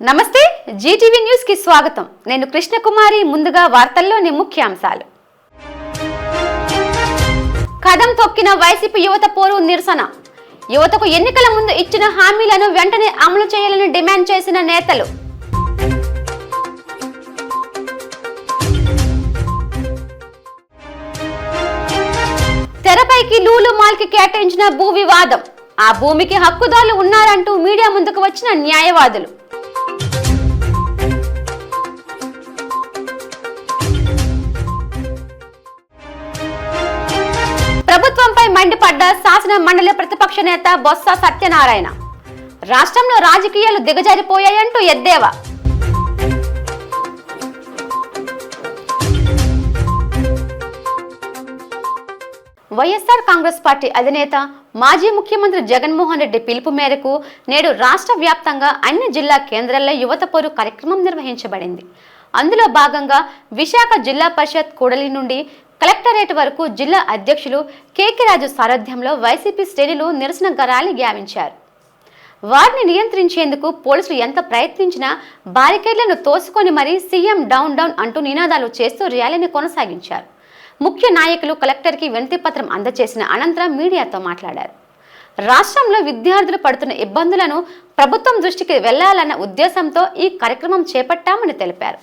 నమస్తే Zee TV news కి స్వాగతం. నేను కృష్ణకుమారి. ముందుగా వార్తల్లోని ముఖ్యాంశాలు. కదం తొక్కిన వైసీపీ యువత పోరు నిరసన. యువతకు ఎన్నికల ముందు ఇచ్చిన హామీలను వెంటనే అమలు చేయాలని డిమాండ్ చేసిన నేతలు. తెరపైకి లూలు మాల్ కి కేటాయించిన భూ వివాదం. ఆ భూమికి హక్కుదారులు ఉన్నారంటూ మీడియా ముందుకు వచ్చిన న్యాయవాదులు. ప్రభుత్వంపై మండిపడ్డ శాసన మండలి ప్రతిపక్ష నేత బొత్స సత్యనారాయణ. రాష్ట్రంలో రాజకీయాలు దిగజారిపోయాయంటూ ఎద్దేవా. వైఎస్ఆర్ కాంగ్రెస్ పార్టీ అధినేత మాజీ ముఖ్యమంత్రి జగన్మోహన్ రెడ్డి పిలుపు మేరకు నేడు రాష్ట్ర వ్యాప్తంగా అన్ని జిల్లా కేంద్రాల్లో యువత పోరు కార్యక్రమం నిర్వహించబడింది. అందులో భాగంగా విశాఖ జిల్లా పరిషత్ కూడలి నుండి కలెక్టరేట్ వరకు జిల్లా అధ్యక్షులు కేకే రాజు సారథ్యంలో వైసీపీ శ్రేణులు నిరసన ర్యాలీ గావించారు. వారిని నియంత్రించేందుకు పోలీసులు ఎంత ప్రయత్నించినా బారికేడ్లను తోసుకొని మరీ సీఎం డౌన్ డౌన్ అంటూ నినాదాలు చేస్తూ ర్యాలీని కొనసాగించారు. ముఖ్య నాయకులు కలెక్టర్కి వినతి పత్రం అందజేసిన అనంతరం మీడియాతో మాట్లాడారు. రాష్ట్రంలో విద్యార్థులు పడుతున్న ఇబ్బందులను ప్రభుత్వం దృష్టికి వెళ్లాలన్న ఉద్దేశంతో ఈ కార్యక్రమం చేపట్టామని తెలిపారు.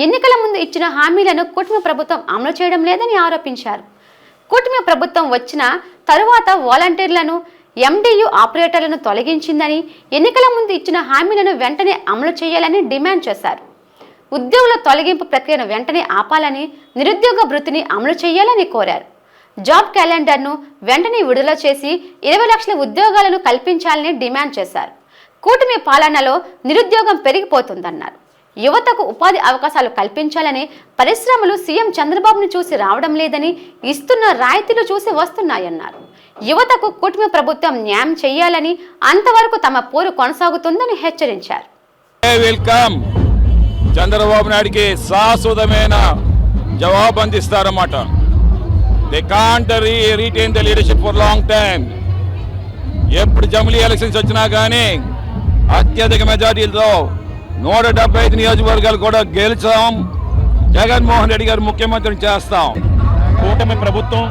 ఎన్నికల ముందు ఇచ్చిన హామీలను కూటమి ప్రభుత్వం అమలు చేయడం లేదని ఆరోపించారు. కూటమి ప్రభుత్వం వచ్చిన తరువాత వాలంటీర్లను, ఎండియు ఆపరేటర్లను తొలగించిందని, ఎన్నికల ముందు ఇచ్చిన హామీలను వెంటనే అమలు చేయాలని డిమాండ్ చేశారు. ఉద్యోగుల తొలగింపు ప్రక్రియను వెంటనే ఆపాలని, నిరుద్యోగ భృతిని అమలు చేయాలని కోరారు. జాబ్ క్యాలెండర్ను వెంటనే విడుదల చేసి 20 లక్షల ఉద్యోగాలను కల్పించాలని డిమాండ్ చేశారు. కూటమి పాలనలో నిరుద్యోగం పెరిగిపోతుందన్నారు. యువతకు ఉపాధి అవకాశాలు కల్పించాలని, పరిశ్రమలు సీఎం చంద్రబాబును చూసి రావడం లేదని, ఇస్తున్న రాయితీలు చూసి వస్తున్నాయన్నారు. యువతకు కూటమి ప్రభుత్వం న్యాయం చేయాలని, అంతవరకు తమ పోరు కొనసాగుతుందని హెచ్చరించారు. చంద్రబాబు నాయుడికి శాశ్వతమైన జవాబు అందిస్తారన్నమాట. They can't retain the leadership for long time. ఎప్పుడు జమిలీ ఎలక్షన్స్ వచ్చినా కానీ అత్యధిక మెజార్టీలతో 175 నియోజకవర్గాలు కూడా గెలిచాం. జగన్మోహన్ రెడ్డి గారు ముఖ్యమంత్రిని చేస్తాం. కూటమి ప్రభుత్వం,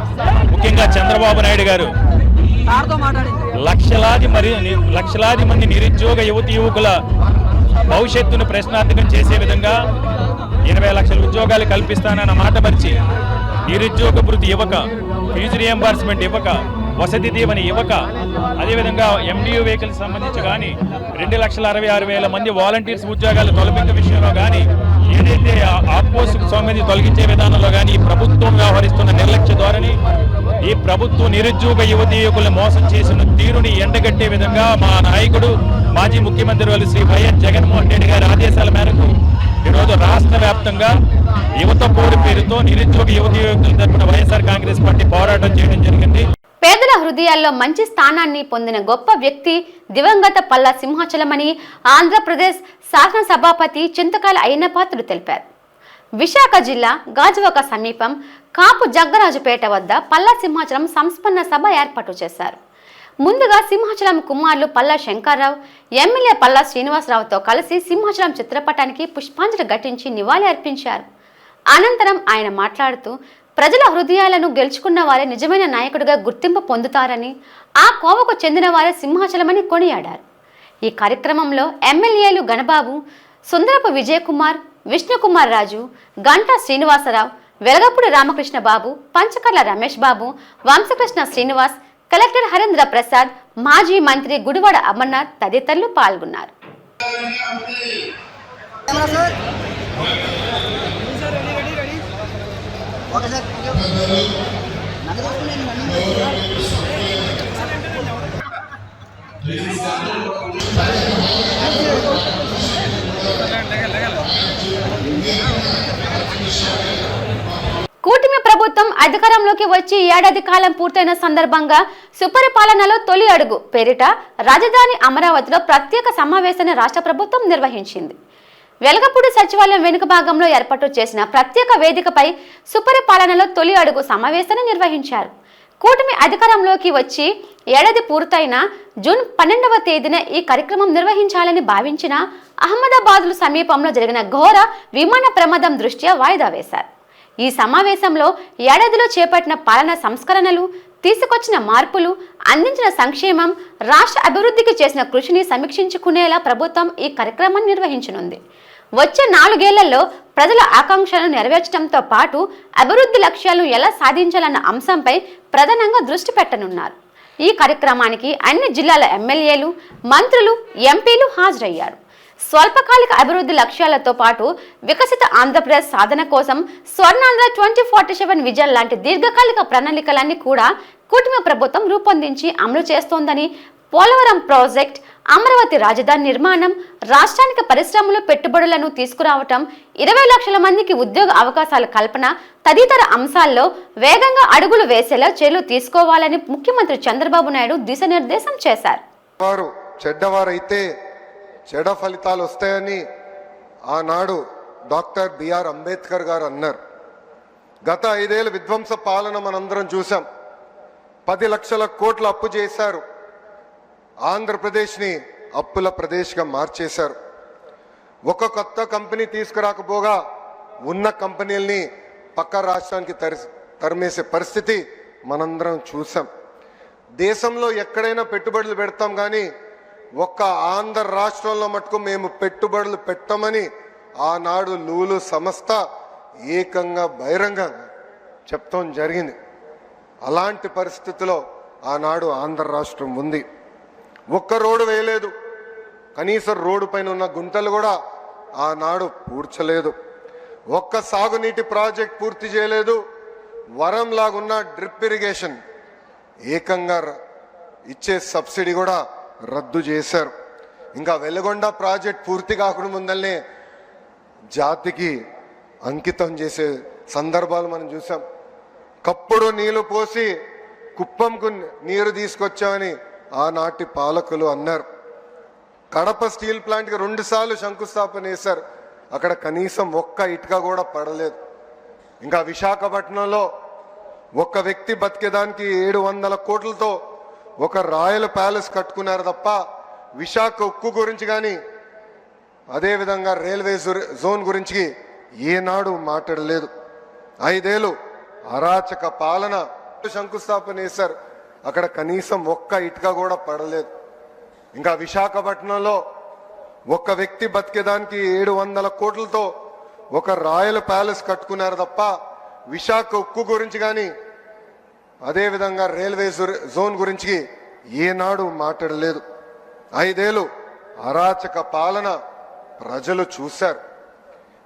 ముఖ్యంగా చంద్రబాబు నాయుడు గారు లక్షలాది మంది నిరుద్యోగ యువకుల భవిష్యత్తును ప్రశ్నార్థకం చేసే విధంగా 20 లక్షల ఉద్యోగాలు కల్పిస్తానన్న మాట మరిచి నిరుద్యోగ భృతి ఇవ్వక, ఫీజు రియంబర్స్మెంట్ ఇవ్వక, వసతి దీవెన ఇవ్వక, అదేవిధంగా ఎండియూ వెహికల్స్ సంబంధించి కానీ 2,66,000 మంది వాలంటీర్స్ ఉద్యోగాలు తొలగించే విషయంలో కానీ, ఏదైతే ఆపోజిట్ సొమ్మిది తొలగించే విధానంలో కానీ ఈ ప్రభుత్వం వ్యవహరిస్తున్న నిర్లక్ష్య ధోరణి, ఈ ప్రభుత్వం నిరుద్యోగ యువకులను మోసం చేసిన తీరుని ఎండగట్టే విధంగా మా నాయకుడు మాజీ ముఖ్యమంత్రి శ్రీ వైఎస్ జగన్మోహన్ రెడ్డి గారి ఆదేశాల మేరకు ఈరోజు రాష్ట్ర వ్యాప్తంగా యువత పోరు పేరుతో నిరుద్యోగ యువకుల తరపున వైఎస్ఆర్ కాంగ్రెస్ పార్టీ పోరాటం చేయడం జరిగింది. పేదల హృదయాల్లో మంచి స్థానాన్ని పొందిన గొప్ప వ్యక్తి దివంగత పల్లా సింహాచలమని ఆంధ్రప్రదేశ్ శాసనసభాపతి చింతకాయల అయ్యన్నపాత్రుడు తెలిపారు. విశాఖ జిల్లా గాజువాక సమీపం కాపు జగ్గరాజుపేట వద్ద పల్లా సింహాచలం సంస్మరణ సభ ఏర్పాటు చేశారు. ముందుగా సింహాచలం కుమారులు పల్లా శంకర్రావు, ఎమ్మెల్యే పల్లా శ్రీనివాసరావుతో కలిసి సింహాచలం చిత్రపటానికి పుష్పాంజలి ఘటించి నివాళి అర్పించారు. అనంతరం ఆయన మాట్లాడుతూ ప్రజల హృదయాలను గెలుచుకున్న వారే నిజమైన నాయకుడిగా గుర్తింపు పొందుతారని, ఆ కోవకు చెందిన వారే సింహాచలమని కొనియాడారు. ఈ కార్యక్రమంలో ఎమ్మెల్యేలు గణబాబు, సుందరపు విజయకుమార్, విష్ణుకుమార్ రాజు, గంటా శ్రీనివాసరావు, వెలగపూడి రామకృష్ణ బాబు, పంచకర్ల రమేష్ బాబు, వంశకృష్ణ శ్రీనివాస్, కలెక్టర్ హరేంద్ర ప్రసాద్, మాజీ మంత్రి గుడివాడ అమర్నాథ్ తదితరులు పాల్గొన్నారు. కూటమి ప్రభుత్వం అధికారంలోకి వచ్చి ఏడాది కాలం పూర్తయిన సందర్భంగా సుపరిపాలనలో తొలి అడుగు పేరిట రాజధాని అమరావతిలో ప్రత్యేక సమావేశాన్ని రాష్ట్ర ప్రభుత్వం నిర్వహించింది. వెలగపూడి సచివాలయం వెనుక భాగంలో ఏర్పాటు చేసిన ప్రత్యేక వేదికపై సుపరిపాలనలో తొలి అడుగు సమావేశాన్ని నిర్వహించారు. కూటమి అధికారంలోకి వచ్చి ఏడాది పూర్తయిన జూన్ 12వ తేదీన ఈ కార్యక్రమం నిర్వహించాలని భావించిన అహ్మదాబాద్లు సమీపంలో జరిగిన ఘోర విమాన ప్రమాదం దృష్ట్యా వాయిదా వేశారు. ఈ సమావేశంలో ఏడాదిలో చేపట్టిన పాలనా సంస్కరణలు, తీసుకొచ్చిన మార్పులు, అందించిన సంక్షేమం, రాష్ట్ర అభివృద్ధికి చేసిన కృషిని సమీక్షించుకునేలా ప్రభుత్వం ఈ కార్యక్రమాన్ని నిర్వహించనుంది. వచ్చే 4 ఏళ్లలో ప్రజల ఆకాంక్షలను నెరవేర్చడంతో పాటు అభివృద్ధి లక్ష్యాలను ఎలా సాధించాలన్న అంశంపై ప్రధానంగా దృష్టి పెట్టనున్నారు. ఈ కార్యక్రమానికి అన్ని జిల్లాల ఎమ్మెల్యేలు, మంత్రులు, ఎంపీలు హాజరయ్యారు. స్వల్పకాలిక అభివృద్ధి లక్ష్యాలతో పాటు వికసిత ఆంధ్రప్రదేశ్ సాధన కోసం స్వర్ణాంధ్ర 2047 విజన్ లాంటి దీర్ఘకాలిక ప్రణాళికలన్నీ కూడా కూటమి ప్రభుత్వం రూపొందించి అమలు చేస్తోందని, పోలవరం ప్రాజెక్ట్, అమరావతి రాజధాని నిర్మాణం, రాష్ట్రానికి పరిశ్రమలు పెట్టుబడులను తీసుకురావటం, 20 లక్షల మందికి ఉద్యోగ అవకాశాల కల్పన తదితర అంశాల్లో వేగంగా అడుగులు వేసేలా చర్యలు తీసుకోవాలని ముఖ్యమంత్రి చంద్రబాబు నాయుడు దిశానిర్దేశం చేశారు. వారు చెడ్డవారైతే చెడ ఫలితాలు వస్తాయని ఆనాడు డాక్టర్ బిఆర్ అంబేద్కర్ గారు అన్నారు. గత 5 ఏళ్ల విధ్వంస పాలన మనందరం చూసాం. 10 లక్షల కోట్ల అప్పు చేశారు. ఆంధ్రప్రదేశ్ని అప్పుల ప్రదేశ్గా మార్చేశారు. ఒక కొత్త కంపెనీ తీసుకురాకపోగా ఉన్న కంపెనీల్ని పక్క రాష్ట్రానికి తరిమేసే పరిస్థితి మనందరం చూసాం. దేశంలో ఎక్కడైనా పెట్టుబడులు పెడతాం కానీ ఒక్క ఆంధ్ర రాష్ట్రంలో మటుకు మేము పెట్టుబడులు పెట్టమని ఆనాడు లూలు సంస్థ ఏకంగా బహిరంగంగా చెప్తాం జరిగింది. అలాంటి పరిస్థితిలో ఆనాడు ఆంధ్ర రాష్ట్రం ఉంది. ఒక్క రోడ్డు వేయలేదు, కనీసం రోడ్డు పైన ఉన్న గుంటలు కూడా ఆనాడు పూడ్చలేదు. ఒక్క సాగునీటి ప్రాజెక్ట్ పూర్తి చేయలేదు. వరం లాగున్న డ్రిప్ ఇరిగేషన్ ఏకంగా ఇచ్చే సబ్సిడీ కూడా రద్దు చేశారు. ఇంకా వెలుగొండ ప్రాజెక్ట్ పూర్తి కాకుండా ముందల్నే జాతికి అంకితం చేసే సందర్భాలు మనం చూసాం. కప్పుడు నీళ్లు పోసి కుప్పంకు నీరు తీసుకొచ్చామని ఆనాటి పాలకులు అన్నారు. కడప స్టీల్ ప్లాంట్కి 2 సార్లు శంకుస్థాపన చేశారు. అక్కడ కనీసం ఒక్క ఇటుక కూడా పడలేదు. ఇంకా విశాఖపట్నంలో ఒక్క వ్యక్తి బతికేదానికి 700 కోట్లతో ఒక రాయల్ ప్యాలెస్ కట్టుకున్నారు తప్ప విశాఖ ఉక్కు గురించి కానీ అదేవిధంగా రైల్వే జోన్ గురించి ఏనాడు మాట్లాడలేదు. 5 ఏళ్ళు అరాచక పాలన శంకుస్థాపన చేశారు. అక్కడ కనీసం ఒక్క ఇటుక కూడా పడలేదు. ఇంకా విశాఖపట్నంలో ఒక్క వ్యక్తి బతికేదానికి 700 కోట్లతో ఒక రాయల్ ప్యాలెస్ కట్టుకున్నారు తప్ప విశాఖ ఉక్కు గురించి కానీ అదేవిధంగా రైల్వే జోన్ గురించి ఏనాడు మాట్లాడలేదు. 5 ఏళ్ళు అరాచక పాలన ప్రజలు చూశారు.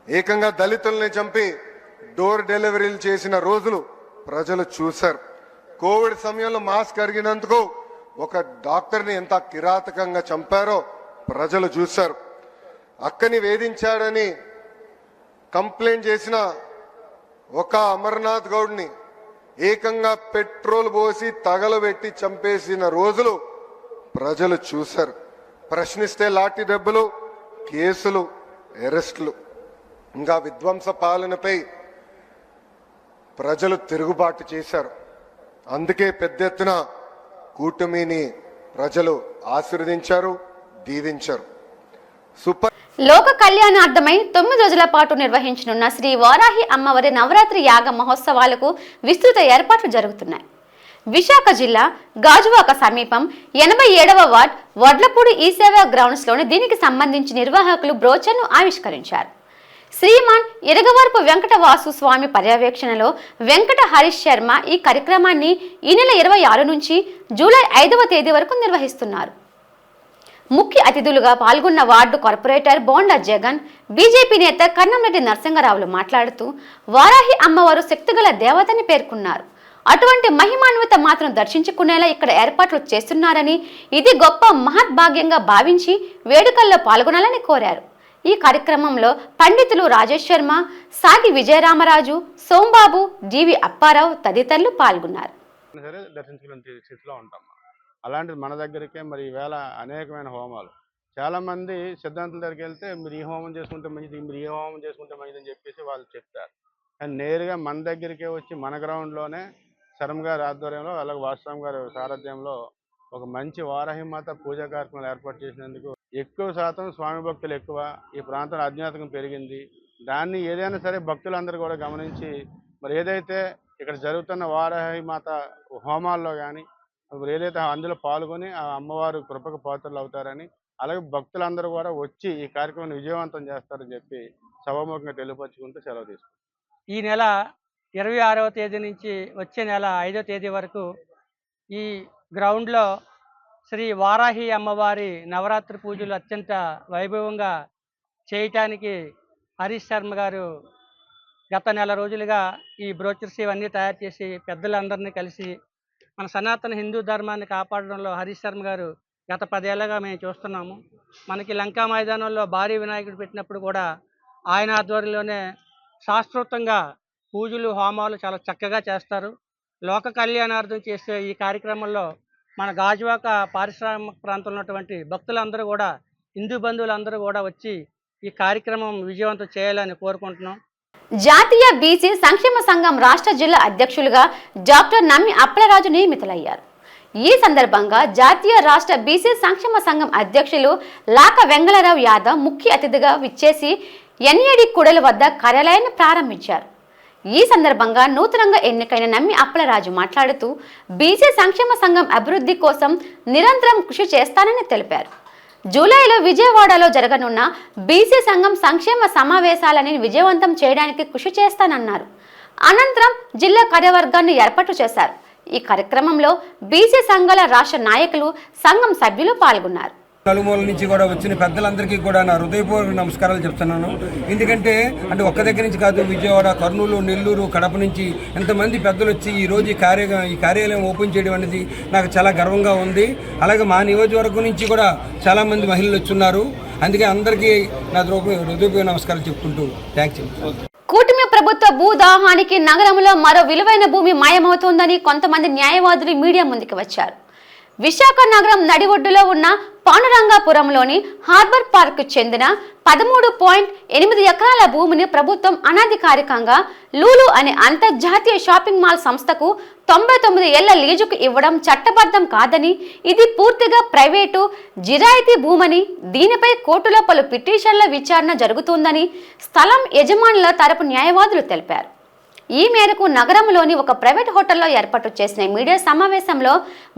ఏకంగా దళితుల్ని చంపి డోర్ డెలివరీలు చేసిన రోజులు ప్రజలు చూశారు. కోవిడ్ సమయంలో మాస్క్ అరిగినందుకు ఒక డాక్టర్ని ఎంత కిరాతకంగా చంపారో ప్రజలు చూశారు. అక్కని వేధించాడని కంప్లైంట్ చేసిన ఒక అమర్నాథ్ గౌడ్ని ఏకంగా పెట్రోల్ పోసి తగలబెట్టి చంపేసిన రోజులు ప్రజలు చూశారు. ప్రశ్నిస్తే లాఠీ దెబ్బలు, కేసులు, అరెస్టులు. ఇంకా విధ్వంస పాలనపై ప్రజలు తిరుగుబాటు చేశారు. అందుకే పెద్ద ఎత్తున కూటమిని ప్రజలు ఆశీర్వదించారు, దీవించారు. లోక కళ్యాణార్థమై 9 రోజుల పాటు నిర్వహించనున్న శ్రీ వారాహి అమ్మవారి నవరాత్రి యాగ మహోత్సవాలకు విస్తృత ఏర్పాట్లు జరుగుతున్నాయి. విశాఖ జిల్లా గాజువాక సమీపం 87వ వార్డ్ వడ్లపూడి ఈ సేవా గ్రౌండ్స్ లోని దీనికి సంబంధించి నిర్వాహకులు బ్రోచర్ను ఆవిష్కరించారు. శ్రీమాన్ ఇరగవరపు వెంకటవాసు స్వామి పర్యవేక్షణలో వెంకట హరీష్ శర్మ ఈ కార్యక్రమాన్ని ఈ నెల 26 నుంచి జూలై 5వ తేదీ వరకు నిర్వహిస్తున్నారు. ముఖ్య అతిథులుగా పాల్గొన్న ward corporator bonda Jagan, BJP నేత కన్నంరెడ్డి నరసింగరావులు మాట్లాడుతూ వారాహి అమ్మవారు శక్తిగల దేవతని పేర్కొన్నారు. అటువంటి మహిమాన్విత మాత్రం దర్శించుకునేలా ఇక్కడ ఏర్పాట్లు చేస్తున్నారని, ఇది గొప్ప మహద్భాగ్యంగా భావించి వేడుకల్లో పాల్గొనాలని కోరారు. ఈ కార్యక్రమంలో పండితులు రాజేష్ శర్మ, సాగి విజయరామరాజు, సోంబాబు, జీవి అప్పారావు తదితరులు పాల్గొన్నారు. అలాంటిది మన దగ్గరికే మరి ఈవేళ అనేకమైన హోమాలు. చాలామంది సిద్ధాంతుల దగ్గరికి వెళ్తే మీరు ఈ హోమం చేసుకుంటే మంచిది, మీరు ఈ హోమం చేసుకుంటే మంచిది అని చెప్పేసి వాళ్ళు చెప్తారు. కానీ నేరుగా మన దగ్గరికే వచ్చి మన గ్రౌండ్లోనే శరం గారి ఆధ్వర్యంలో అలాగే వాసురామ్ గారి సారథ్యంలో ఒక మంచి వారాహిమాత పూజా కార్యక్రమాలు ఏర్పాటు చేసినందుకు ఎక్కువ శాతం స్వామి భక్తులు ఎక్కువ, ఈ ప్రాంతంలో అజ్ఞాతకం పెరిగింది. దాన్ని ఏదైనా సరే భక్తులందరూ కూడా గమనించి మరి ఏదైతే ఇక్కడ జరుగుతున్న వారాహిమాత హోమాల్లో కానీ మరి ఏదైతే అందులో పాల్గొని ఆ అమ్మవారు కృపకు పాత్రలు అవుతారని, అలాగే భక్తులందరూ కూడా వచ్చి ఈ కార్యక్రమాన్ని విజయవంతం చేస్తారని చెప్పి సభాముఖంగా తెలియపరుచుకుంటూ సెలవు తీసుకుంటాం. ఈ నెల 26వ తేదీ నుంచి వచ్చే నెల 5వ తేదీ వరకు ఈ గ్రౌండ్లో శ్రీ వారాహి అమ్మవారి నవరాత్రి పూజలు అత్యంత వైభవంగా చేయటానికి హరీష్ శర్మ గారు గత నెల రోజులుగా ఈ బ్రోచర్స్ ఇవన్నీ తయారు చేసి పెద్దలందరినీ కలిసి మన సనాతన హిందూ ధర్మాన్ని కాపాడడంలో హరీష్ శర్మ గారు గత 10 ఏళ్ళగా మేము చూస్తున్నాము. మనకి లంకా మైదానంలో భారీ వినాయకుడు పెట్టినప్పుడు కూడా ఆయన ఆధ్వర్యంలోనే శాస్త్రోక్తంగా పూజలు హోమాలు చాలా చక్కగా చేస్తారు. లోక కళ్యాణార్థం చేసే ఈ కార్యక్రమంలో మన గాజువాక పారిశ్రామిక ప్రాంతంలో ఉన్నటువంటి భక్తులందరూ కూడా, హిందూ బంధువులందరూ కూడా వచ్చి ఈ కార్యక్రమం విజయవంతం చేయాలని కోరుకుంటున్నాం. జాతీయ బీసీ సంక్షేమ సంఘం రాష్ట్ర జిల్లా అధ్యక్షులుగా డాక్టర్ నమ్మి అప్పలరాజు నియమితులయ్యారు. ఈ సందర్భంగా జాతీయ రాష్ట్ర బీసీ సంక్షేమ సంఘం అధ్యక్షులు లాక వెంగళరావు యాదవ్ ముఖ్య అతిథిగా విచ్చేసి ఎన్ఏడి కూడల వద్ద కార్యాలయాన్ని ప్రారంభించారు. ఈ సందర్భంగా నూతనంగా ఎన్నికైన నమ్మి అప్పలరాజు మాట్లాడుతూ బీసీ సంక్షేమ సంఘం అభివృద్ధి కోసం నిరంతరం కృషి చేస్తానని తెలిపారు. జూలైలో విజయవాడలో జరగనున్న బీసీ సంఘం సంక్షేమ సమావేశాలని విజయవంతం చేయడానికి కృషి చేస్తానన్నారు. అనంతరం జిల్లా కార్యవర్గాన్ని ఏర్పాటు చేశారు. ఈ కార్యక్రమంలో బీసీ సంఘాల రాష్ట్ర నాయకులు, సంఘం సభ్యులు పాల్గొన్నారు. నలుమూల నుంచి కూడా వచ్చిన పెద్దలందరికీ కూడా నా హృదయపూర్వక నమస్కారాలు చెప్తున్నాను. ఎందుకంటే ఒక్క దగ్గర నుంచి కాదు, విజయవాడ, కర్నూలు, నెల్లూరు, కడప నుంచి ఎంతమంది పెద్దలు వచ్చి ఈరోజు ఈ కార్యాలయం ఓపెన్ చేయడం అనేది నాకు చాలా గర్వంగా ఉంది. అలాగే మా నియోజకవర్గం నుంచి కూడా చాలామంది మహిళలు వచ్చున్నారు. అందుకే అందరికీ నా హృదయపూర్వక నమస్కారాలు చెప్పుకుంటూ థ్యాంక్స్. కూటమి ప్రభుత్వ భూదాహానికి నగరంలో మరో విలువైన భూమి మాయమవుతోందని కొంతమంది న్యాయవాదులు మీడియా ముందుకు వచ్చారు. విశాఖ నగరం నడిఒడ్డులో ఉన్న పాండురంగాపురంలోని హార్బర్ పార్క్ చెందిన 13.8 ఎకరాల భూమిని ప్రభుత్వం అనధికారికంగా లూలు అనే అంతర్జాతీయ షాపింగ్ మాల్ సంస్థకు 99 ఏళ్ల లీజుకు ఇవ్వడం చట్టబద్ధం కాదని, ఇది పూర్తిగా ప్రైవేటు జిరాయితీ భూమని, దీనిపై కోర్టులో పలు పిటిషన్ల విచారణ జరుగుతుందని స్థలం యజమానుల తరపు న్యాయవాదులు తెలిపారు. ఈ మేరకు నగరంలోని ఒక ప్రైవేట్ హోటల్లో ఏర్పాటు చేసిన మీడియా సమావేశంలో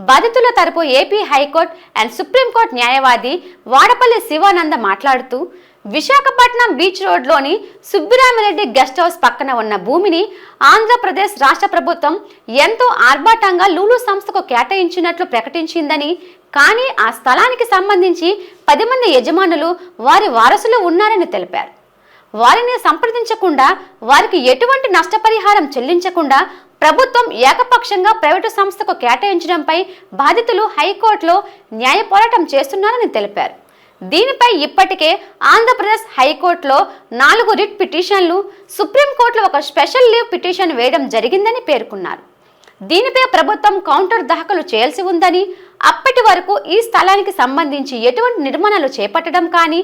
బాధితుల తరపు ఏపీ హైకోర్టు అండ్ సుప్రీంకోర్టు న్యాయవాది వాడపల్లి శివానంద మాట్లాడుతూ, విశాఖపట్నం బీచ్ రోడ్లోని సుబ్బిరామిరెడ్డి గెస్ట్ హౌస్ పక్కన ఉన్న భూమిని ఆంధ్రప్రదేశ్ రాష్ట్ర ప్రభుత్వం ఎంతో ఆర్భాటంగా లూలు సంస్థకు కేటాయించినట్లు ప్రకటించిందని, కానీ ఆ స్థలానికి సంబంధించి 10 మంది యజమానులు, వారి వారసులు ఉన్నారని తెలిపారు. వారిని సంప్రదించకుండా, వారికి ఎటువంటి నష్టపరిహారం చెల్లించకుండా ప్రభుత్వం ఏకపక్షంగా ప్రైవేటు సంస్థకు కేటాయించడంపై బాధితులు హైకోర్టులో న్యాయ పోరాటం చేస్తున్నారని తెలిపారు. దీనిపై ఇప్పటికే ఆంధ్రప్రదేశ్ హైకోర్టులో 4 రిట్ పిటిషన్లు, సుప్రీంకోర్టులో ఒక స్పెషల్ లీవ్ పిటిషన్ వేయడం జరిగిందని పేర్కొన్నారు. దీనిపై ప్రభుత్వం కౌంటర్ దాఖలు చేయాల్సి ఉందని, అప్పటి వరకు ఈ స్థలానికి సంబంధించి ఎటువంటి నిర్మాణాలు చేపట్టడం కానీ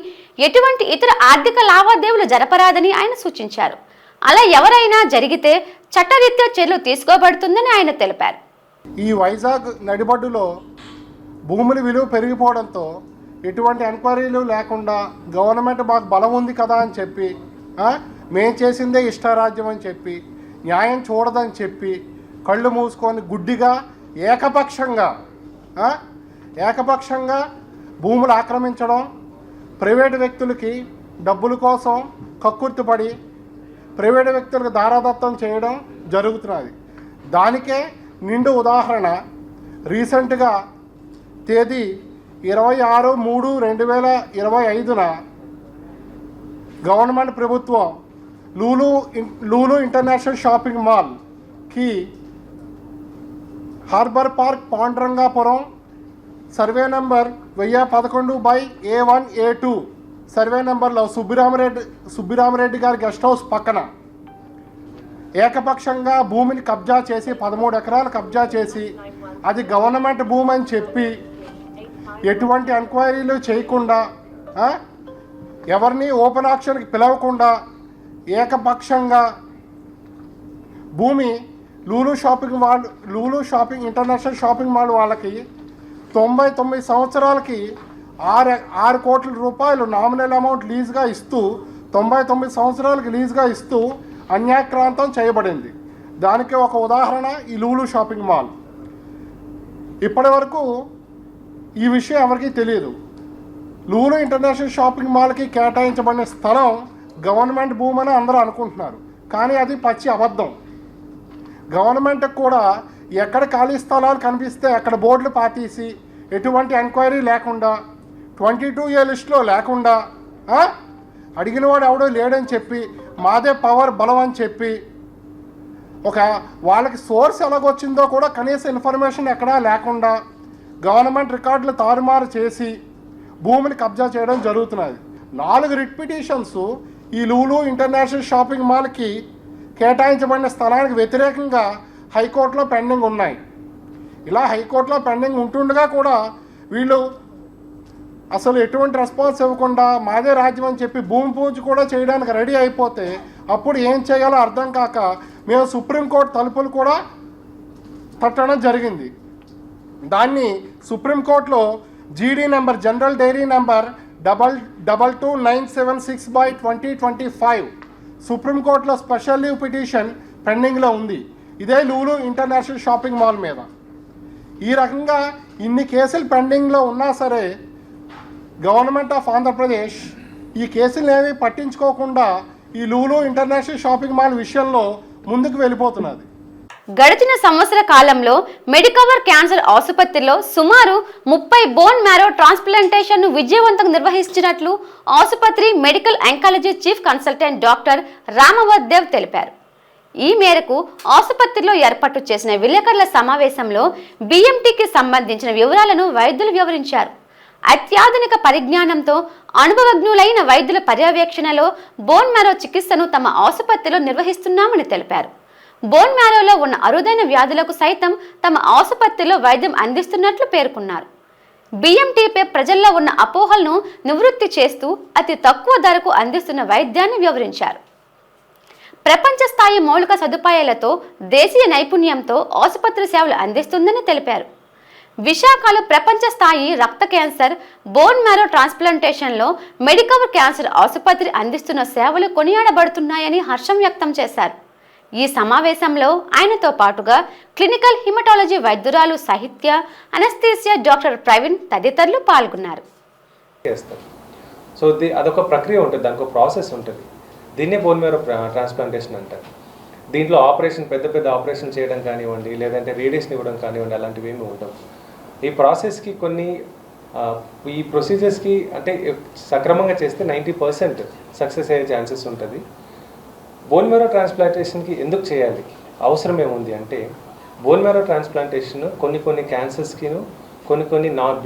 ఎటువంటి ఇతర ఆర్థిక లావాదేవీలు జరపరాదని ఆయన సూచించారు. అలా ఎవరైనా జరిగితే చట్టరీత్యా చర్యలు తీసుకోబడుతుందని ఆయన తెలిపారు. ఈ వైజాగ్ నడిబడ్డులో భూముల విలువ పెరిగిపోవడంతో ఎటువంటి ఎంక్వైరీలు లేకుండా గవర్నమెంట్ మాకు బలం ఉంది కదా అని చెప్పి, మేం చేసిందే ఇష్టారాజ్యం అని చెప్పి, న్యాయం చూడదని చెప్పి కళ్ళు మూసుకొని గుడ్డిగా ఏకపక్షంగా భూములు ఆక్రమించడం, ప్రైవేటు వ్యక్తులకి డబ్బుల కోసం కక్కుర్తిపడి ప్రైవేటు వ్యక్తులకు దారాదత్తం చేయడం జరుగుతున్నది. దానికే నిండు ఉదాహరణ రీసెంట్గా తేదీ 26/3/2025 గవర్నమెంట్ ప్రభుత్వం లూలు ఇంటర్నేషనల్ షాపింగ్ మాల్కి harbour park Pandurangapuram survey number 1011/A1A2 survey నెంబర్లో సుబ్బిరామిరెడ్డి గారి గెస్ట్ హౌస్ పక్కన ఏకపక్షంగా భూమిని కబ్జా చేసి 13 ఎకరాలు కబ్జా చేసి అది గవర్నమెంట్ భూమి అని చెప్పి ఎటువంటి ఎంక్వైరీలు చేయకుండా, ఎవరిని ఓపెన్ ఆక్షన్కి పిలవకుండా ఏకపక్షంగా భూమి Lulu shopping international shopping mall వాళ్ళకి 99 సంవత్సరాలకి 6 కోట్ల రూపాయలు నామినల్ అమౌంట్ లీజ్గా ఇస్తూ 99 సంవత్సరాలకి లీజ్గా ఇస్తూ అన్యాక్రాంతం చేయబడింది. దానికి ఒక ఉదాహరణ ఈ లూలు షాపింగ్ మాల్. ఇప్పటి వరకు ఈ విషయం ఎవరికీ తెలియదు. లూలు ఇంటర్నేషనల్ షాపింగ్ మాల్కి కేటాయించబడిన స్థలం గవర్నమెంట్ భూమి అని అందరూ అనుకుంటున్నారు, కానీ అది పచ్చి అబద్ధం. గవర్నమెంట్కి కూడా ఎక్కడ ఖాళీ స్థలాలు కనిపిస్తే అక్కడ బోర్డులు పాతీసి ఎటువంటి ఎంక్వైరీ లేకుండా 22A లిస్టులో లేకుండా అడిగిన వాడు ఎవడో లేడని చెప్పి మాదే పవర్ బలం అని చెప్పి వాళ్ళకి సోర్స్ ఎలాగొచ్చిందో కూడా కనీస ఇన్ఫర్మేషన్ ఎక్కడా లేకుండా గవర్నమెంట్ రికార్డులు తారుమారు చేసి భూమిని కబ్జా చేయడం జరుగుతున్నది. 4 రిట్ పిటిషన్స్ ఈ లూలు ఇంటర్నేషనల్ షాపింగ్ మాల్కి కేటాయించబడిన స్థలానికి వ్యతిరేకంగా హైకోర్టులో పెండింగ్ ఉన్నాయి. ఇలా హైకోర్టులో పెండింగ్ ఉంటుండగా కూడా వీళ్ళు అసలు ఎటువంటి రెస్పాన్స్ ఇవ్వకుండా మాదే రాజ్యం అని చెప్పి భూమి పూజ కూడా చేయడానికి రెడీ అయిపోతే అప్పుడు ఏం చేయాలో అర్థం కాక మేము సుప్రీంకోర్టు తలుపులు కూడా తట్టడం జరిగింది. దాన్ని సుప్రీంకోర్టులో జీడీ నెంబర్ జనరల్ డైరీ నెంబర్ 22976/2025 సుప్రీంకోర్టులో స్పెషల్ లీవ్ పిటిషన్ పెండింగ్లో ఉంది. ఇదే లూలు ఇంటర్నేషనల్ షాపింగ్ మాల్ మీద. ఈ రకంగా ఇన్ని కేసులు పెండింగ్లో ఉన్నా సరే గవర్నమెంట్ ఆఫ్ ఆంధ్రప్రదేశ్ ఈ కేసులు ఏమీ పట్టించుకోకుండా ఈ లూలు ఇంటర్నేషనల్ షాపింగ్ మాల్ విషయంలో ముందుకు వెళ్ళిపోతున్నది. గడిచిన సంవత్సర కాలంలో మెడికవర్ క్యాన్సర్ ఆసుపత్రిలో సుమారు 30 బోన్ మ్యారో ట్రాన్స్ప్లాంటేషన్ను విజయవంతంగా నిర్వహించినట్లు ఆసుపత్రి medical oncology chief consultant doctor Ramavardev తెలిపారు. ఈ మేరకు ఆసుపత్రిలో ఏర్పాటు చేసిన విలేకరుల సమావేశంలో బిఎంటీకి సంబంధించిన వివరాలను వైద్యులు వివరించారు. అత్యాధునిక పరిజ్ఞానంతో అనుభవజ్ఞులైన వైద్యుల పర్యవేక్షణలో బోన్ మ్యారో చికిత్సను తమ ఆసుపత్రిలో నిర్వహిస్తున్నామని తెలిపారు. బోన్ మ్యారోలో ఉన్న అరుదైన వ్యాధులకు సైతం తమ ఆసుపత్రిలో వైద్యం అందిస్తున్నట్లు పేర్కొన్నారు. బిఎంటీపై ప్రజల్లో ఉన్న అపోహలను నివృత్తి చేస్తూ అతి తక్కువ ధరకు అందిస్తున్న వైద్యాన్ని వివరించారు. ప్రపంచ స్థాయి మౌలిక సదుపాయాలతో దేశీయ నైపుణ్యంతో ఆసుపత్రి సేవలు అందిస్తుందని తెలిపారు. విశాఖలో ప్రపంచ స్థాయి రక్త క్యాన్సర్ బోన్ మ్యారో ట్రాన్స్ప్లాంటేషన్లో మెడికవర్ క్యాన్సర్ ఆసుపత్రి అందిస్తున్న సేవలు కొనియాడబడుతున్నాయని హర్షం వ్యక్తం చేశారు. ఈ సమావేశంలో ఆయనతో పాటుగా క్లినికల్ హిమటాలజీ వైద్యురాలు సాహిత్య, అనస్థీసియా డాక్టర్ ప్రవీణ్ తదితరులు పాల్గొన్నారు. సో అదొక ప్రక్రియ ఉంటుంది, దానికి ఒక ప్రాసెస్ ఉంటుంది. దీన్నే బోన్ మ్యారో ట్రాన్స్ప్లాంటేషన్ అంటారు. దీంట్లో ఆపరేషన్ పెద్ద ఆపరేషన్ చేయడం కానివ్వండి, లేదంటే రేడియేషన్ ఇవ్వడం కానివ్వండి, అలాంటివి ఏమి ఉండవు. ఈ ప్రాసెస్కి ఈ ప్రొసీజర్స్కి అంటే సక్రమంగా చేస్తే 90% సక్సెస్ అయ్యే ఛాన్సెస్ ఉంటుంది. బోన్ మ్యారో ట్రాన్స్ప్లాంటేషన్కి ఎందుకు చేయాలి, అవసరం ఏముంది అంటే, బోన్ మ్యారో ట్రాన్స్ప్లాంటేషన్ కొన్ని క్యాన్సర్స్కిను కొన్ని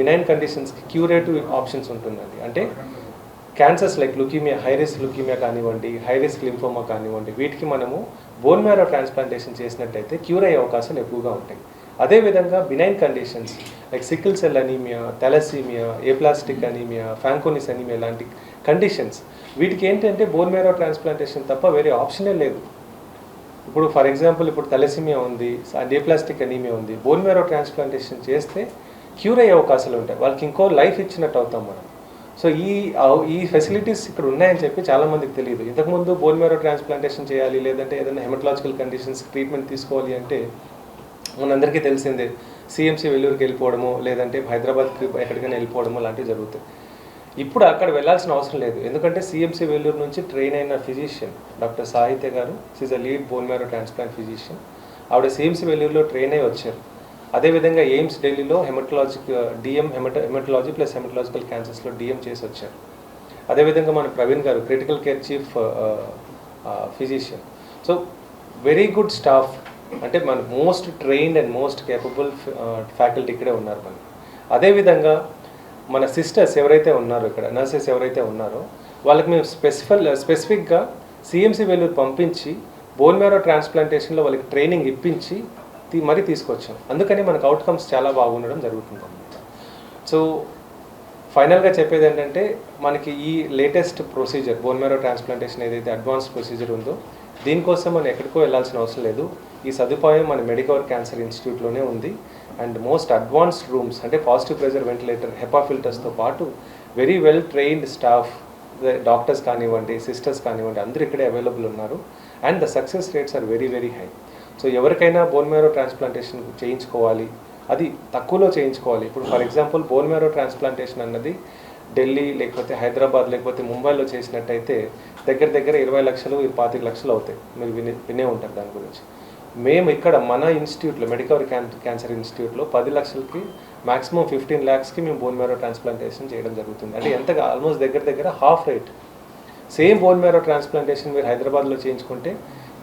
బినైన్ కండిషన్స్కి క్యూరేటివ్ ఆప్షన్స్ ఉంటుందండి. అంటే cancers like leukemia, high risk leukemia కానివ్వండి, హై రిస్క్ లింఫోమా కానివ్వండి, వీటికి మనము బోన్ మ్యారో ట్రాన్స్ప్లాంటేషన్ చేసినట్టయితే క్యూర్ అయ్యే అవకాశాలు ఎక్కువగా ఉంటాయి. అదేవిధంగా benign conditions like sickle cell anemia, thalassemia, aplastic anemia, Fanconi's anemia లాంటి కండిషన్స్, వీటికి ఏంటంటే బోన్ మ్యారో ట్రాన్స్ప్లాంటేషన్ తప్ప వేరే ఆప్షనే లేదు. ఇప్పుడు ఫర్ ఎగ్జాంపుల్ ఇప్పుడు థాలసీమియా ఉంది, ఏప్లాస్టిక్ అనీమియా ఉంది, బోన్ మ్యారో ట్రాన్స్ప్లాంటేషన్ చేస్తే క్యూర్ అయ్యే అవకాశాలు ఉంటాయి. వాళ్ళకి ఇంకో లైఫ్ ఇచ్చినట్టు అవుతాం మనం. సో ఈ ఫెసిలిటీస్ ఇక్కడ ఉన్నాయని చెప్పి చాలామందికి తెలియదు. ఇంతకుముందు బోన్ మ్యారో ట్రాన్స్ప్లాంటేషన్ చేయాలి, లేదంటే ఏదైనా హెమటలాజికల్ కండిషన్స్ ట్రీట్మెంట్ తీసుకోవాలి అంటే మనందరికీ తెలిసిందే, సిఎంసి వెల్లూరుకి వెళ్ళిపోవడము, లేదంటే హైదరాబాద్కి ఎక్కడికైనా వెళ్ళిపోవడము లాంటివి జరుగుతాయి. ఇప్పుడు అక్కడ వెళ్ళాల్సిన అవసరం లేదు, ఎందుకంటే సిఎంసి వెల్లూరు నుంచి ట్రైన్ అయిన ఫిజిషియన్ డాక్టర్ సాహిత్య గారు, she a lead bone marrow transplant physician. ఆవిడ సిఎంసి వెల్లూరులో ట్రైన్ అయ్యి వచ్చారు. అదేవిధంగా ఎయిమ్స్ ఢిల్లీలో హెమటాలజీ ప్లస్ హెమటలాజికల్ క్యాన్సర్స్లో డిఎం చేసి వచ్చారు. అదేవిధంగా మన ప్రవీణ్ గారు critical care chief physician. So very good staff, అంటే మన most trained and most capable faculty ఇక్కడే ఉన్నారు మనకి. అదేవిధంగా మన సిస్టర్స్ ఎవరైతే ఉన్నారో, ఇక్కడ నర్సెస్ ఎవరైతే ఉన్నారో, వాళ్ళకి మేము స్పెసిఫిక్గా సిఎంసి వెల్లూరు పంపించి బోన్ మ్యారో ట్రాన్స్ప్లాంటేషన్లో వాళ్ళకి ట్రైనింగ్ ఇప్పించి మరీ తీసుకొచ్చాం. అందుకని మనకు అవుట్కమ్స్ చాలా బాగుండడం జరుగుతుంది అన్నమాట. సో ఫైనల్గా చెప్పేది ఏంటంటే, మనకి ఈ latest procedure bone marrow transplantation ఏదైతే అడ్వాన్స్ ప్రొసీజర్ ఉందో, దీనికోసం మనం ఎక్కడికో వెళ్ళాల్సిన అవసరం లేదు. ఈ సదుపాయం మన మెడికవర్ క్యాన్సర్ ఇన్స్టిట్యూట్లోనే ఉంది. అండ్ మోస్ట్ అడ్వాన్స్డ్ రూమ్స్ అంటే పాజిటివ్ ప్రెషర్ వెంటిలేటర్, హెపా ఫిల్టర్స్తో పాటు very well trained staff, doctors కానివ్వండి, సిస్టర్స్ కానివ్వండి, అందరూ ఇక్కడే అవైలబుల్ ఉన్నారు. And the success rates are very very high. So ఎవరికైనా బోన్ మ్యారో ట్రాన్స్ప్లాంటేషన్ చేయించుకోవాలి, అది తక్కువలో చేయించుకోవాలి. ఇప్పుడు for example bone marrow transplantation అన్నది ఢిల్లీ లేకపోతే హైదరాబాద్ లేకపోతే ముంబైలో చేసినట్టయితే దగ్గర దగ్గర 20 లక్షలు 25 లక్షలు అవుతాయి. మీరు వినే ఉంటారు దాని గురించి. మేము ఇక్కడ మన ఇన్స్టిట్యూట్లో మెడికవర్ క్యాన్సర్ ఇన్స్టిట్యూట్లో 10 లక్షలకి మ్యాక్సిమం 15 lakhsకి మేము బోన్ మ్యారో ట్రాన్స్ప్లాంటేషన్ చేయడం జరుగుతుంది. అంటే ఎంతగా ఆల్మోస్ట్ దగ్గర దగ్గర half rate. Same bone marrow transplantation మీరు హైదరాబాద్లో చేయించుకుంటే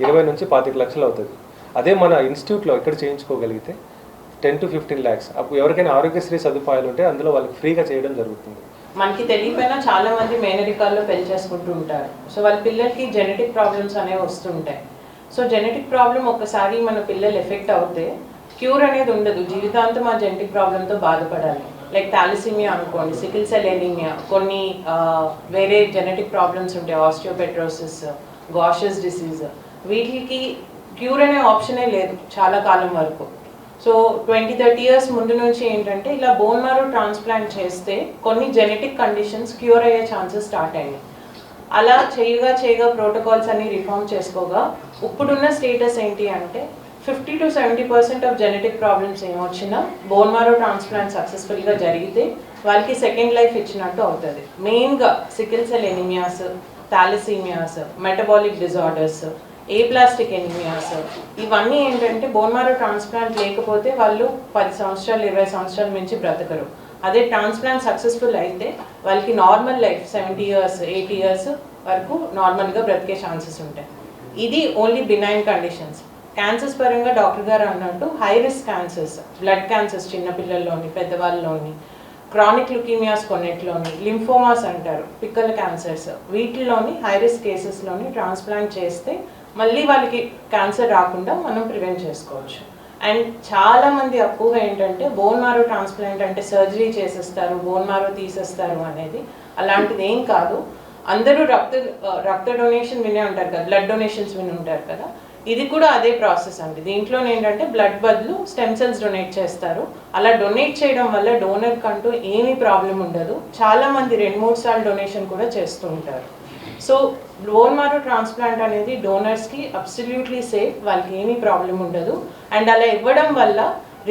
20 నుంచి 25 లక్షలు అవుతుంది. అదే మన ఇన్స్టిట్యూట్లో ఇక్కడ చేయించుకోగలిగితే 10 to 15 lakhs. అప్పుడు ఎవరికైనా ఆరోగ్యశ్రీ సదుపాయాలు ఉంటే అందులో వాళ్ళకి ఫ్రీగా చేయడం జరుగుతుంది. మనకి తెలియకపోయినా చాలా మంది మేనరికాల్లో పెళ్లి చేసుకుంటూ ఉంటారు. సో వాళ్ళ పిల్లలకి జెనెటిక్ ప్రాబ్లమ్స్ అనేవి వస్తుంటాయి. సో జెనెటిక్ ప్రాబ్లం ఒకసారి మన పిల్లలు ఎఫెక్ట్ అవుతే క్యూర్ అనేది ఉండదు, జీవితాంతం ఆ జెనెటిక్ ప్రాబ్లంతో బాధపడాలి. లైక్ థాలసీమియా అనుకోండి, సికిల్ సెల్ ఎనీమియా, కొన్ని వేరే జెనెటిక్ ప్రాబ్లమ్స్ ఉంటాయి, ఆస్టియోపెట్రోసిస్, గాషెస్ డిసీజ్. వీటికి క్యూర్ అనే ఆప్షనే లేదు చాలా కాలం వరకు. సో 20-30 years ముందు నుంచి ఏంటంటే ఇలా బోన్ మ్యారో ట్రాన్స్ప్లాంట్ చేస్తే కొన్ని జెనెటిక్ కండిషన్స్ క్యూర్ అయ్యే ఛాన్సెస్ స్టార్ట్ అయినాయి. అలా చేయగా ప్రోటోకాల్స్ అన్ని రిఫార్మ్ చేసుకోగా ఇప్పుడున్న స్టేటస్ ఏంటి అంటే 50 to 70% ఆఫ్ జెనెటిక్ ప్రాబ్లమ్స్ ఏమొచ్చినా బోన్ మ్యారో ట్రాన్స్ప్లాంట్ సక్సెస్ఫుల్గా జరిగితే వాళ్ళకి సెకండ్ లైఫ్ ఇచ్చినట్టు అవుతుంది. మెయిన్గా sickle cell anemias, thalassemias, metabolic disorders, aplastic anemias, ఇవన్నీ ఏంటంటే బోన్ మ్యారో ట్రాన్స్ప్లాంట్ లేకపోతే వాళ్ళు 10 సంవత్సరాలు 20 సంవత్సరాల నుంచి బ్రతకరు. అదే ట్రాన్స్ప్లాంట్ సక్సెస్ఫుల్ అయితే వాళ్ళకి నార్మల్ లైఫ్ 70 years 80 years వరకు నార్మల్గా బ్రతికే ఛాన్సెస్ ఉంటాయి. ఇది ఓన్లీ బినైన్ కండిషన్స్. క్యాన్సర్స్ పరంగా డాక్టర్ గారు అన్నట్టు high risk cancers, blood cancers చిన్నపిల్లల్లోని, పెద్దవాళ్ళలోని, క్రానిక్ లుకీమియాస్ కొన్నిట్లోని, లింఫోమాస్ అంటారు, పిక్కల క్యాన్సర్స్, వీటిలోని హై రిస్క్ కేసెస్లోని ట్రాన్స్ప్లాంట్ చేస్తే మళ్ళీ వాళ్ళకి క్యాన్సర్ రాకుండా మనం ప్రివెంట్ చేసుకోవచ్చు. అండ్ చాలామంది అపోహ ఏంటంటే బోన్ మ్యారో ట్రాన్స్ప్లాంట్ అంటే సర్జరీ చేసేస్తారు, బోన్ మ్యారో తీసేస్తారు అనేది. అలాంటిది ఏం కాదు. అందరూ రక్త డొనేషన్ వినే ఉంటారు కదా, బ్లడ్ డొనేషన్స్ విని ఉంటారు కదా, ఇది కూడా అదే ప్రాసెస్ అండి. దీంట్లో ఏంటంటే బ్లడ్ బదులు స్టెమ్ సెల్స్ డొనేట్ చేస్తారు. అలా డొనేట్ చేయడం వల్ల డోనర్ కంటూ ఏమీ ప్రాబ్లం ఉండదు. చాలామంది 2-3 సార్లు డొనేషన్ కూడా చేస్తూ ఉంటారు. సో బోన్ మ్యారో ట్రాన్స్ప్లాంట్ అనేది డోనర్స్కి అబ్సల్యూట్లీ సేఫ్, వాళ్ళకి ఏమీ ప్రాబ్లం ఉండదు. అండ్ అలా ఇవ్వడం వల్ల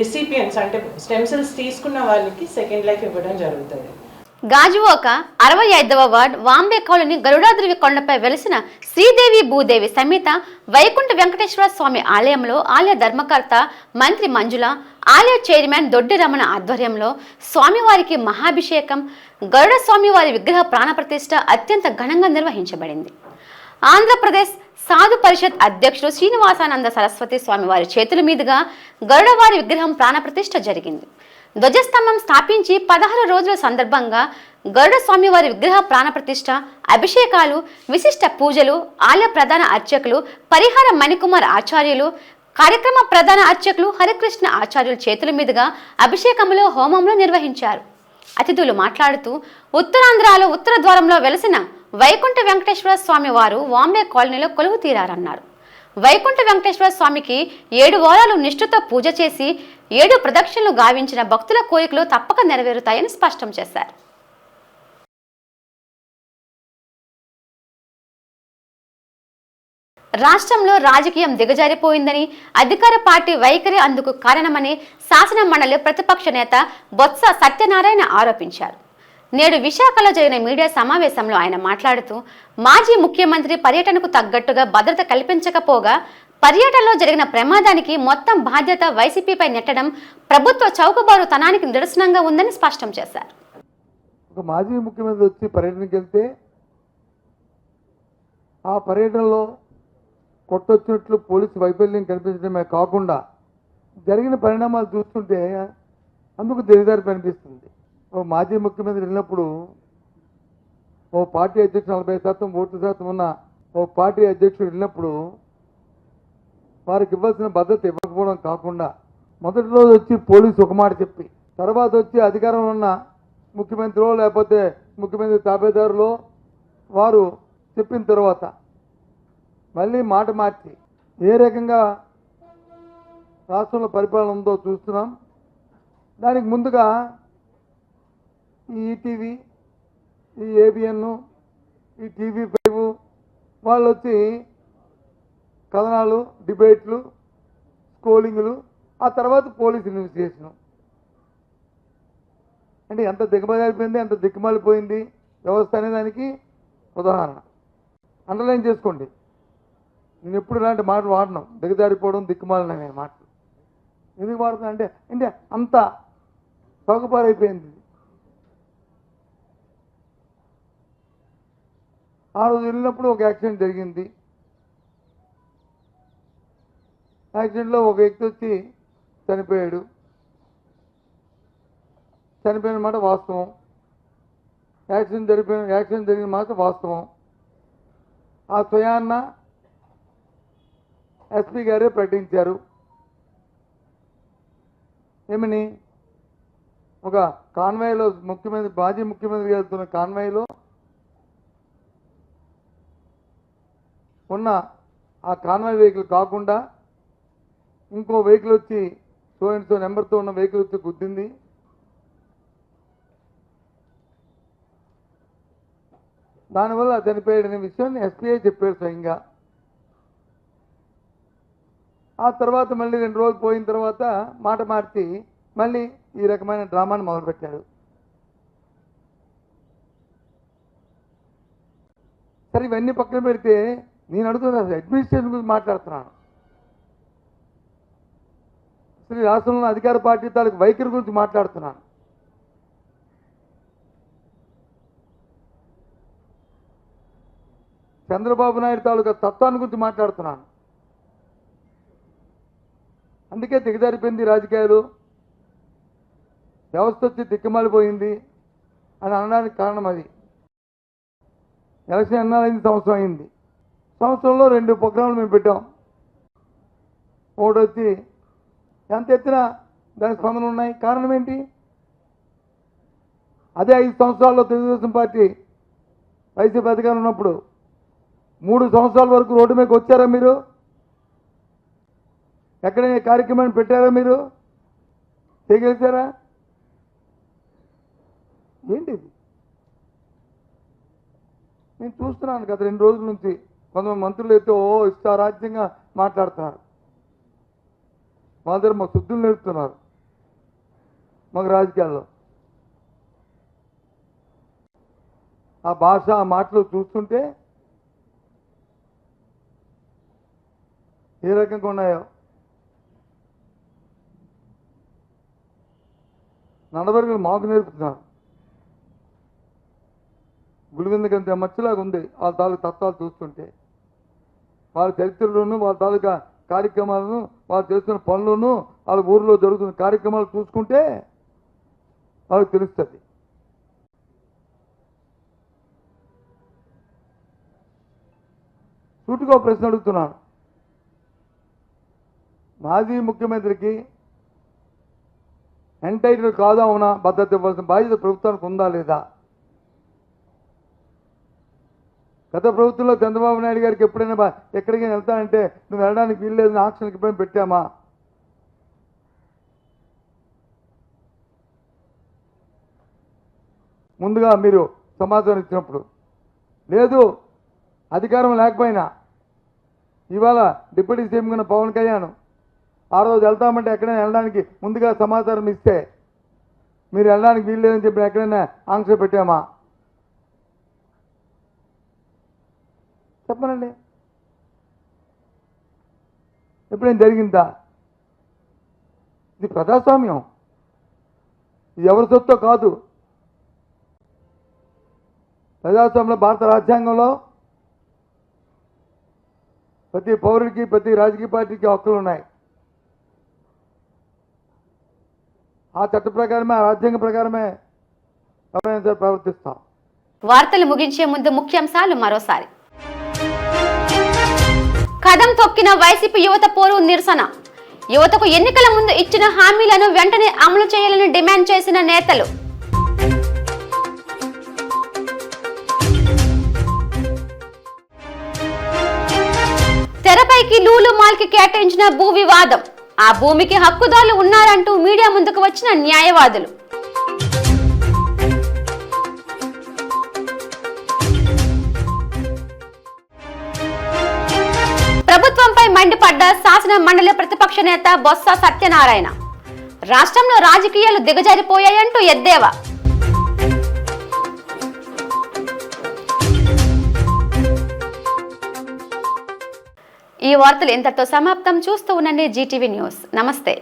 రిసిపియన్స్ అంటే స్టెమ్ సెల్స్ తీసుకున్న వాళ్ళకి సెకండ్ లైఫ్ ఇవ్వడం జరుగుతుంది. గాజువాక 65వ వార్డ్ వాంబే కాలనీ గరుడాద్రి కొండపై వెలిసిన శ్రీదేవి భూదేవి సమేత వైకుంఠ వెంకటేశ్వర స్వామి ఆలయంలో ఆలయ ధర్మకర్త మంత్రి మంజుల, ఆలయ చైర్మన్ దొడ్డి రమణ ఆధ్వర్యంలో స్వామివారికి మహాభిషేకం, గరుడ స్వామివారి విగ్రహ ప్రాణప్రతిష్ఠ అత్యంత ఘనంగా నిర్వహించబడింది. ఆంధ్రప్రదేశ్ సాధు పరిషత్ అధ్యక్షుడు శ్రీనివాసానంద సరస్వతి స్వామివారి చేతుల మీదుగా గరుడవారి విగ్రహం ప్రాణప్రతిష్ఠ జరిగింది. ధ్వజస్తంభం స్థాపించి 16 రోజుల సందర్భంగా గరుడ స్వామివారి విగ్రహ ప్రాణప్రతిష్ఠ, అభిషేకాలు, విశిష్ట పూజలు ఆలయ ప్రధాన అర్చకులు పరిహార మణికుమార్ ఆచార్యులు, కార్యక్రమ ప్రధాన అర్చకులు హరికృష్ణ ఆచార్యుల చేతుల మీదుగా అభిషేకంలో హోమంలో నిర్వహించారు. అతిథులు మాట్లాడుతూ ఉత్తరాంధ్రలో ఉత్తర ద్వారంలో వెలసిన వైకుంఠ వెంకటేశ్వర స్వామి వారు వాంబే కాలనీలో కొలువు తీరారన్నారు. వైకుంఠ వెంకటేశ్వర స్వామికి 7 వారాలు నిష్ఠతో పూజ చేసి 7 ప్రదక్షిణలు గావించిన భక్తుల కోరికలు తప్పక నెరవేరుతాయని స్పష్టం చేశారు. రాష్ట్రంలో రాజకీయం దిగజారిపోయిందని, అధికార పార్టీ వైఖరి అందుకు కారణమని శాసన మండలి ప్రతిపక్ష నేత బొత్స సత్యనారాయణ ఆరోపించారు. నేడు విశాఖలో జరిగిన మీడియా సమావేశంలో ఆయన మాట్లాడుతూ మాజీ ముఖ్యమంత్రి పర్యటనకు తగ్గట్టుగా భద్రత కల్పించకపోగా పర్యటనలో జరిగిన ప్రమాదానికి మొత్తం బాధ్యత వైసీపీపై నెట్టడం ప్రభుత్వ చౌకబారుతనానికి నిదర్శనంగా ఉందని స్పష్టం చేశారు. ఒక మాజీ ముఖ్యమంత్రి వచ్చి పర్యటనకి వెళ్తే ఆ పర్యటనలో కొట్టొచ్చినట్లు పోలీసు వైఫల్యం కనిపించడమే కాకుండా జరిగిన పరిణామాలు చూస్తుంటే అందుకు దిగజారి అనిపిస్తుంది. ఓ మాజీ ముఖ్యమంత్రి వెళ్ళినప్పుడు ఓ పార్టీ అధ్యక్షుడు 40% ఓటు శాతం ఉన్న ఓ పార్టీ అధ్యక్షుడు వెళ్ళినప్పుడు వారికి ఇవ్వాల్సిన భద్రత ఇవ్వకపోవడం కాకుండా మొదటి రోజు వచ్చి పోలీసు ఒక మాట చెప్పి తర్వాత వచ్చి అధికారంలో ఉన్న ముఖ్యమంత్రిలో లేకపోతే ముఖ్యమంత్రి తాబేదారులో వారు చెప్పిన తర్వాత మళ్ళీ మాట మార్చి ఏ రకంగా రాష్ట్రంలో పరిపాలన ఉందో చూస్తున్నాం. దానికి ముందుగా ఈ ఈటీవీ, ఈ ఏబిఎన్, ఈ TV5 వాళ్ళు వచ్చి కథనాలు, డిబేట్లు, స్కోలింగ్లు, ఆ తర్వాత పోలీస్ ఇన్వెస్టిగేషను. అంటే ఎంత దిగమరిపోయింది, ఎంత దిక్కుమాలిపోయింది వ్యవస్థ అనే దానికి ఉదాహరణ. అండర్లైన్ చేసుకోండి. నేను ఎప్పుడు ఇలాంటి మాటలు వాడను, దిగజారిపోవడం, దిక్కుమాలిన అనే మాటలు ఎందుకు వాడుతున్నా అంటే అంత సౌకపారైపోయింది. ఆ రోజు వెళ్ళినప్పుడు ఒక యాక్సిడెంట్ జరిగింది. యాక్సిడెంట్లో ఒక వ్యక్తి వచ్చి చనిపోయాడు. చనిపోయిన మాట వాస్తవం. యాక్సిడెంట్ జరిగిన మాట వాస్తవం. ఆ స్వయాన్న ఎస్పీ గారే ప్రకటించారు. ఏమని? ఒక కాన్వాయ్లో మాజీ ముఖ్యమంత్రి వెళ్తున్న కాన్వాయ్లో ఉన్న ఆ కాన్వాయ్ వెహికల్ కాకుండా ఇంకో వెహికల్ వచ్చి సో నెంబర్తో ఉన్న వెహికల్ వచ్చి గుద్దింది. దానివల్ల చనిపోయాడనే విషయాన్ని ఎస్పీఐ చెప్పారు స్వయంగా. ఆ తర్వాత మళ్ళీ 2 రోజులు పోయిన తర్వాత మాట మార్చి మళ్ళీ ఈ రకమైన డ్రామాను మొదలుపెట్టారు. సరే, ఇవన్నీ పక్కన పెడితే నేను అడుగుతున్నా, అడ్మినిస్ట్రేషన్ గురించి మాట్లాడుతున్నాను. అసలు రాష్ట్రంలో అధికార పార్టీ తాలూకు వైఖరి గురించి మాట్లాడుతున్నాను. చంద్రబాబు నాయుడు తాలూకా తత్వాన్ని గురించి మాట్లాడుతున్నాను. అందుకే దిగజారిపోయింది రాజకీయాలు, వ్యవస్థ వచ్చి దిక్కుమాలిపోయింది అని అనడానికి కారణం అది. ఎలక్షన్ ఎన్నాళ్ళైంది? సంవత్సరం అయింది. సంవత్సరంలో 2 ప్రోగ్రాంలు మేము పెట్టాం. ఒకటి వచ్చి ఎంత ఎత్తినా దాని స్పందన ఉన్నాయి. కారణం ఏంటి? అదే 5 సంవత్సరాల్లో తెలుగుదేశం పార్టీ వైసీపీ అధికారం ఉన్నప్పుడు 3 సంవత్సరాల వరకు రోడ్డు మీదకి వచ్చారా మీరు? ఎక్కడైనా కార్యక్రమాన్ని పెట్టారా మీరు? చేయగలిగారా? ఏంటి ఇది? నేను చూస్తున్నాను గత 2 రోజుల నుంచి కొంతమంది మంత్రులు అయితే ఇష్టారాజ్యంగా మాట్లాడుతున్నారు. మా దగ్గర మాకు శుద్ధులు నేర్పుతున్నారు మాకు రాజకీయాల్లో. ఆ భాష, ఆ మాటలు చూస్తుంటే ఏ రకంగా ఉన్నాయో. నడవడికలు మాకు నేర్పుతున్నారు. గుడివిందకంత మచ్చలాగా ఉంది వాళ్ళ తాలూకు తత్వాలు చూస్తుంటే. వాళ్ళ చరిత్రలోనూ, వాళ్ళ తాలూకా కార్యక్రమాలను, వాళ్ళు చేస్తున్న పనులను, వాళ్ళ ఊరిలో జరుగుతున్న కార్యక్రమాలు చూసుకుంటే వాళ్ళకి తెలుస్తుంది. సూటిగా ప్రశ్న అడుగుతున్నాను. మాజీ ముఖ్యమంత్రికి ఎంటైటిల్ కాదా అవునా భద్రత ఇవ్వాల్సిన బాధ్యత ప్రభుత్వానికి ఉందా లేదా? గత ప్రభుత్వంలో చంద్రబాబు నాయుడు గారికి ఎప్పుడైనా ఎక్కడికైనా వెళ్తానంటే నువ్వు వెళ్ళడానికి వీల్లేదని ఆక్షన్కి ఎప్పుడైనా పెట్టామా? ముందుగా మీరు సమాచారం ఇచ్చినప్పుడు లేదు. అధికారం లేకపోయినా ఇవాళ డిప్యూటీ సీఎం కింద పవన్ కళ్యాణ్ ఆ రోజు వెళ్తామంటే ఎక్కడైనా వెళ్ళడానికి ముందుగా సమాచారం ఇస్తే మీరు వెళ్ళడానికి వీల్లేదని చెప్పి ఎక్కడైనా ఆంక్ష పెట్టామా? చెప్పనండి. ఎప్పుడైనా జరిగిందా? ఇది ప్రజాస్వామ్యం. ఇది ఎవరి సొత్తు కాదు. ప్రజాస్వామ్యంలో భారత రాజ్యాంగంలో ప్రతి పౌరుడికి, ప్రతి రాజకీయ పార్టీకి హక్కులు ఉన్నాయి. ఆ చట్ట ప్రకారమే, ఆ రాజ్యాంగ ప్రకారమే ప్రవర్తిస్తాం. వార్తలు ముగించే ముందు ముఖ్యాంశాలు మరోసారి. కదం తొక్కిన వైసీపీ యువత పోరు నిరసన. యువతకు ఎన్నికల ముందు ఇచ్చిన హామీలను వెంటనే అమలు చేయాలని డిమాండ్ చేసిన నేతలు. తెరపైకి లూలు మాల్ కి కేటాయించిన భూ వివాదం. ఆ భూమికి హక్కుదారులు ఉన్నారంటూ మీడియా ముందుకు వచ్చిన న్యాయవాదులు. ప్రభుత్వంపై మండిపడ్డ శాసన మండలి ప్రతిపక్ష నేత బొత్స సత్యనారాయణ. రాష్ట్రంలో రాజకీయాలు దిగజారిపోయాయంటూ ఎద్దేవా. ఈ వార్తలు ఇంతటితో సమాప్తం. చూస్తూ ఉండండి జీటీవీ న్యూస్. నమస్తే.